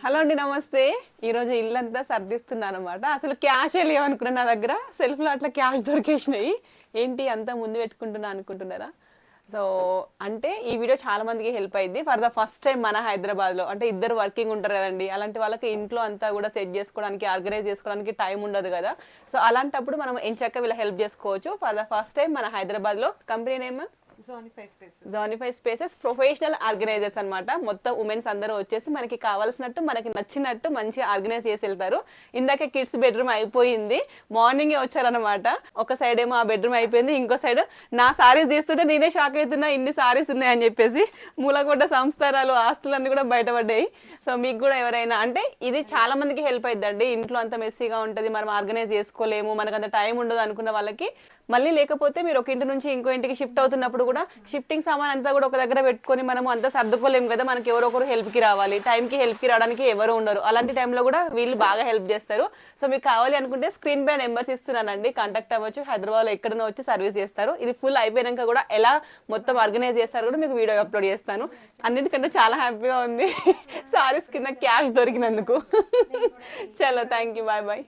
Hello అండి, నమస్తే. ఈరోజు ఇల్లంతా సర్దిస్తున్నాను అనమాట. అసలు క్యాషే లేవనుకున్నా నా దగ్గర. సెల్ఫ్లో అట్లా క్యాష్ దొరికేసినాయి. ఏంటి అంతా ముందు పెట్టుకుంటున్నా అనుకుంటున్నారా? సో అంటే ఈ వీడియో చాలా మందికి హెల్ప్ అయింది. ఫర్ ద ఫస్ట్ టైం మన హైదరాబాద్లో అంటే ఇద్దరు వర్కింగ్ ఉంటారు కదండి, అలాంటి వాళ్ళకి ఇంట్లో అంతా కూడా సెట్ చేసుకోవడానికి, ఆర్గనైజ్ చేసుకోవడానికి టైం ఉండదు కదా. సో అలాంటప్పుడు మనం ఎంచక్క వీళ్ళ హెల్ప్ చేసుకోవచ్చు. ఫర్ ద ఫస్ట్ టైం మన హైదరాబాద్లో company name Zonify Spaces professional organisers అనమాట. మొత్తం ఉమెన్స్ అందరూ వచ్చేసి మనకి కావాల్సినట్టు, మనకి నచ్చినట్టు మంచిగా ఆర్గనైజ్ చేసి వెళ్తారు. ఇందాక కిడ్స్ బెడ్రూమ్ అయిపోయింది, మార్నింగే వచ్చారనమాట. ఒక సైడ్ ఏమో ఆ బెడ్రూమ్ అయిపోయింది, ఇంకో సైడ్ నా సారీస్ తీస్తుంటే నేనే షాక్ అవుతున్నా, ఇన్ని సారీస్ ఉన్నాయని చెప్పేసి. మూలకొడ్డ సంస్థానాలు, ఆస్తులన్నీ కూడా బయటపడ్డాయి. సో మీకు కూడా ఎవరైనా అంటే ఇది చాలా మందికి హెల్ప్ అవుతుందండి. ఇంట్లో అంత మెస్సీగా ఉంటుంది, మనం ఆర్గనైజ్ చేసుకోలేము, మనకు అంత టైం ఉండదు అనుకున్న వాళ్ళకి. మళ్ళీ లేకపోతే మీరు ఒక ఇంటి నుంచి ఇంకో ఇంటికి షిఫ్ట్ అవుతున్నప్పుడు కూడా షిఫ్టింగ్ సామాన్ అంతా కూడా ఒక దగ్గర పెట్టుకొని మనం అంతా సర్దుకోలేము కదా. మనకి ఎవరో ఒకరు హెల్ప్కి రావాలి, టైంకి హెల్ప్కి రావడానికి ఎవరు ఉండరు. అలాంటి టైంలో కూడా వీళ్ళు బాగా హెల్ప్ చేస్తారు. సో మీకు కావాలి అనుకుంటే స్క్రీన్ పై నెంబర్స్ ఇస్తున్నానండి, కాంటాక్ట్ అవ్వచ్చు. హైదరాబాద్లో ఎక్కడైనా వచ్చి సర్వీస్ చేస్తారు. ఇది ఫుల్ అయిపోయాక కూడా ఎలా మొత్తం ఆర్గనైజ్ చేస్తారు కూడా మీకు వీడియో అప్లోడ్ చేస్తాను. అన్నిటికంటే చాలా హ్యాపీగా ఉంది సారీస్ కింద క్యాష్ దొరికినందుకు. చలో, థ్యాంక్ యూ, బాయ్ బాయ్.